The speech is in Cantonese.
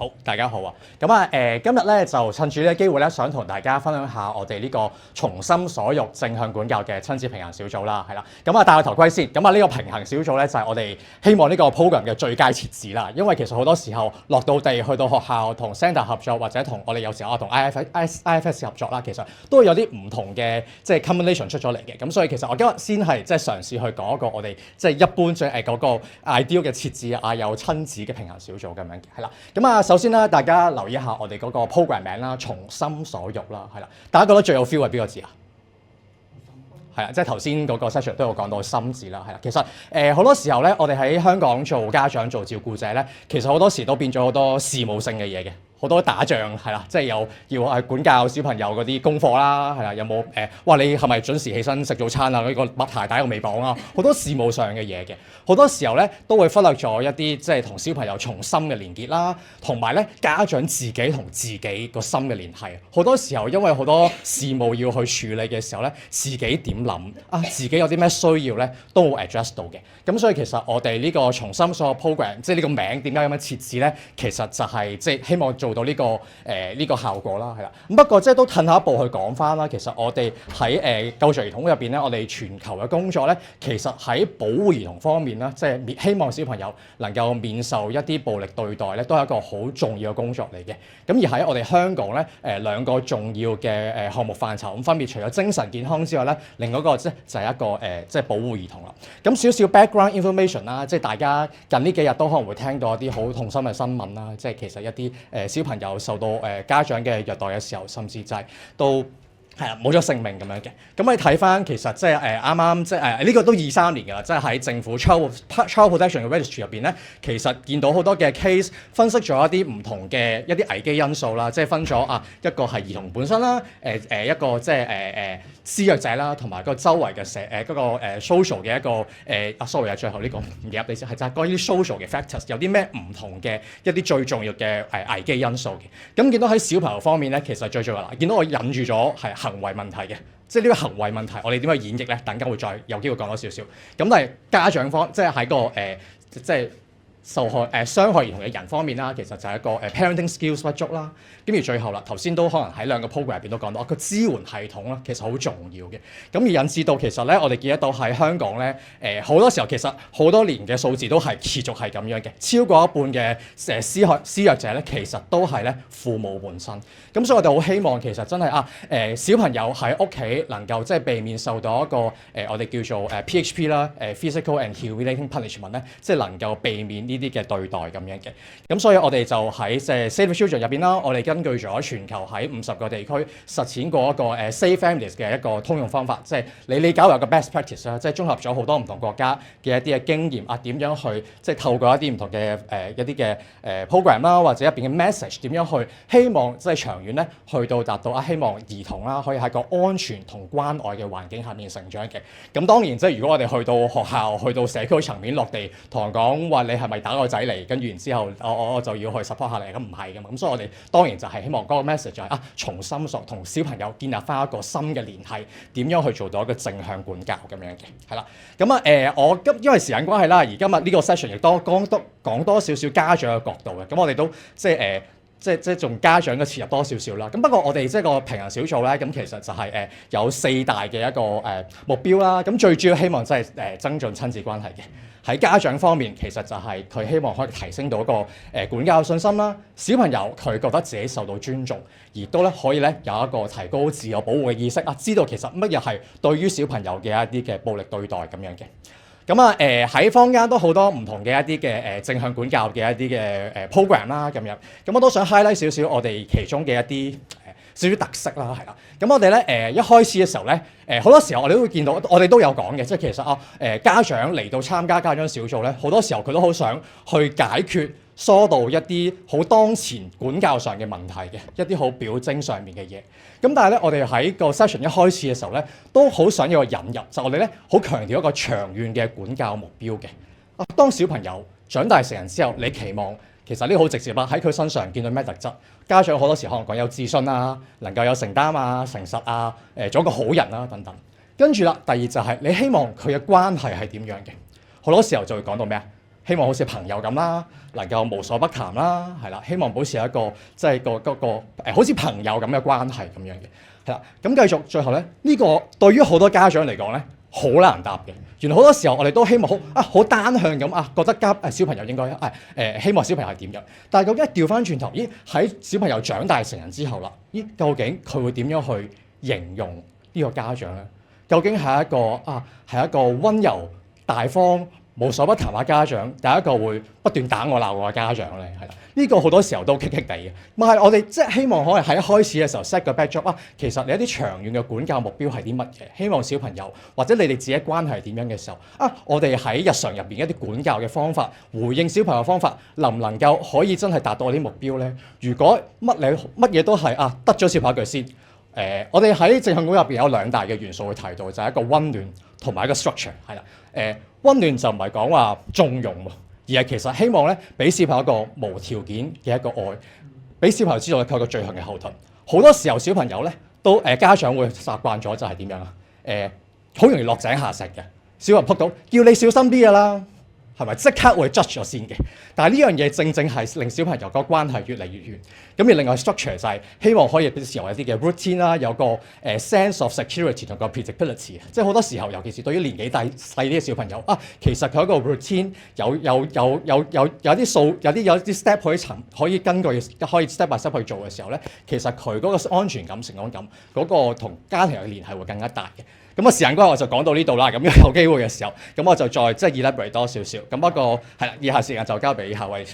好，大家好啊！今日咧就趁住呢個機會咧，想同大家分享下我哋呢個從心所欲正向管教嘅親子平衡小組啦，係啦。戴個頭盔先。呢個平衡小組咧就係我哋希望呢個 program 嘅最佳設置啦。因為其實好多時候落到地去到學校同 centre 合作，或者同我哋有時候同 IFS 合作啦，其實都會有啲唔同嘅combination 出咗嚟嘅。咁所以其實我今日先係嘗試去講一個我哋一般嗰個 ideal 嘅設置啊，有親子嘅平衡小組咁樣嘅，係啦。首先啦，大家留意一下我哋嗰個 program 名啦，從心所欲啦，係啦。大家覺得最有 feel 係邊個字啊？係啦，頭先嗰個 session 都有講到心字啦，係啦。其實好多時候咧，我哋喺香港做家長做照顧者咧，其實好多時都變咗好多事務性嘅嘢嘅。好多打仗係啦，又要管教小朋友嗰啲功課啦，係啦，有冇你係咪準時起身食早餐啊？呢個襪鞋帶有未綁啊？好多事務上嘅嘢嘅，好多時候咧都會忽略咗一啲同小朋友從心嘅連結啦，同埋咧家長自己同自己個心嘅聯繫。好多時候因為好多事務要去處理嘅時候咧，自己點諗啊？自己有啲咩需要咧，都冇 address 到嘅。咁所以其實我哋呢個從心所欲 program， 呢個名點解咁樣設置咧？其實就係希望做到呢個效果啦，係啦。咁不過都褪下一步去講翻啦。其實我哋喺救助兒童入邊咧，我哋全球嘅工作咧，其實喺保護兒童方面啦，希望小朋友能夠免受一啲暴力對待咧，都係一個好重要嘅工作嚟嘅。咁而喺我哋香港咧，兩個重要嘅項目範疇，咁分別除咗精神健康之外咧，另外一個就係一個保護兒童啦。咁少少 background information 啦，大家近呢幾日都可能會聽到一啲好痛心嘅新聞啦，其實一啲小朋友受到家長嘅虐待嘅時候，甚至都係啦冇咗性命咁樣嘅。咁你睇翻其實啱啱呢個都23年㗎啦，喺政府 Child Protection 嘅 Registry 入邊咧，其實見到好多嘅 case 分析咗一啲唔同嘅一啲危機因素啦，分咗一個係兒童本身啦，一個施虐者啦，同埋個周圍嘅social 嘅一個sorry 最後呢個唔記得你先係就係關於 social 嘅 factors 有啲咩唔同嘅一啲最重要嘅危機因素嘅。咁見到喺小朋友方面咧，其實最重要啦，見到我引住咗係行為問題嘅，呢個行為問題我哋點去演繹咧？等間會再有機會講多少少。咁但係家長方喺個受害傷害兒童嘅人方面啦，其實就係一個parenting skills 不足啦。咁而最後啦，頭先都可能喺兩個 program 入邊都講到，個支援系統啦，其實好重要嘅。咁而引致到其實咧，我哋見得到喺香港咧，好多時候其實好多年嘅數字都係持續係咁樣嘅，超過一半嘅施虐者咧，其實都係咧父母本身。咁所以我哋好希望其實真係小朋友喺屋企能夠避免受到一個我哋叫做PHP 啦，physical and humiliating punishment 咧，能夠避免呢啲嘅對待咁樣嘅。咁所以我哋就喺Save the Children 入邊啦，我哋根據咗全球喺50個地區實踐過一個Safe Families 嘅一個通用方法，你理解為一個 best practice 啦，綜合咗好多唔同國家嘅一啲嘅經驗啊，點樣去透過一啲唔同嘅一啲嘅program 啦，或者入邊嘅 message 點樣去希望長遠咧去到達到希望兒童啦可以喺個安全同關愛嘅環境下面成長嘅。咁當然如果我哋去到學校去到社區層面落地同人講話你係咪打個仔嚟，跟住然之後我就要去 support 下你，咁唔係㗎嘛。咁所以我哋當然就係希望嗰個 message 就係從心所同小朋友建立翻一個新嘅聯繫，點樣去做到一個正向管教咁樣嘅，係啦。咁我因為時間關係啦，而今日呢個 session 亦都講多少少家長嘅角度嘅，咁我哋都從家長嘅切入多少少啦。咁不過我哋個平衡小組咧，咁其實就係有4大嘅一個目標啦。咁最主要希望增進親子關係嘅。喺家長方面，其實就係佢希望可以提升到一個管教信心啦。小朋友佢覺得自己受到尊重，而都咧可以咧有一個提高自我保護嘅意識啊，知道其實乜嘢係對於小朋友嘅一啲嘅暴力對待咁樣嘅。咁喺坊間都好多唔同嘅一啲嘅正向管教嘅一啲嘅program 啦咁樣。咁我都想 highlight 少少我哋其中嘅一啲少少特色啦，係啦。咁我哋咧一開始嘅時候咧，好多時候我哋都會見到，我哋都有講嘅，其實家長嚟到參加家長小組咧，好多時候佢都好想去解決疏導一啲好當前管教上嘅問題嘅一啲好表徵上面嘅嘢。咁但係咧，我哋喺個 session 一開始嘅時候咧，都好想要個引入，就我哋咧好強調一個長遠嘅管教目標嘅。當小朋友長大成人之後，你期望其實呢個好直接啦，喺佢身上見到咩特質？家長好多時可能講有自信啊，能夠有承擔啊、誠實啊、做一個好人啊等等。跟住啦，第二就係你希望佢嘅關係係點樣嘅？好多時候就會講到咩啊？希望好似朋友咁啦，能夠無所不談啦，係啦，希望保持一個即係好似朋友咁嘅關係咁樣嘅，係啦。咁繼續最後咧，呢個對於好多家長嚟講咧，好難答嘅。原來好多時候我哋都希望好單向咁覺得小朋友應該希望小朋友係點樣，但係究竟調翻轉頭，喺小朋友長大成人之後啦，究竟佢會點樣去形容呢個家長咧？究竟係一個溫柔大方無所不談嘅家長，第一個會不斷打我鬧我嘅家長咧？係啦，呢個好多時候都棘棘地嘅。但係我哋即係希望可能喺一開始嘅時候 set 個 backdrop 其實你一啲長遠嘅管教目標係啲乜嘢？希望小朋友或者你哋自己關係係點樣嘅時候我哋喺日常入邊一啲管教嘅方法，回應小朋友嘅方法，能唔能夠可以真係達到我啲目標咧？如果乜嘢都係得咗小朋友一句先。我哋喺正向管教入邊有兩大嘅元素去提到，就係一個溫暖同埋一個 structure 係啦。溫暖就唔係講話縱容喎，而係其實希望咧俾小朋友一個無條件嘅一個愛，俾小朋友知道佢有個最強嘅後盾。好多時候小朋友咧都家長會習慣咗就係點樣好容易落井下石嘅，小朋友撲到叫你小心啲㗎啦。係咪即刻會 judge 咗先嘅？但係呢樣嘢正正係令小朋友個關係越嚟越遠。咁而另外 structure 就係希望可以俾時候有啲嘅 routine 啦，有個sense of security 同個 predictability。即係好多時候，尤其是對於年紀細啲嘅小朋友其實佢有一個 routine， 有啲數，有啲 step 可以根據可以 step by step 去做嘅時候咧，其實佢嗰個安全感、成長感嗰個同家庭嘅聯繫會更加大嘅。咁時間關係我就講到呢度啦。咁有機會嘅時候，咁我就再即係 elaborate 多少少。咁不過係啦，以下時間就交俾下位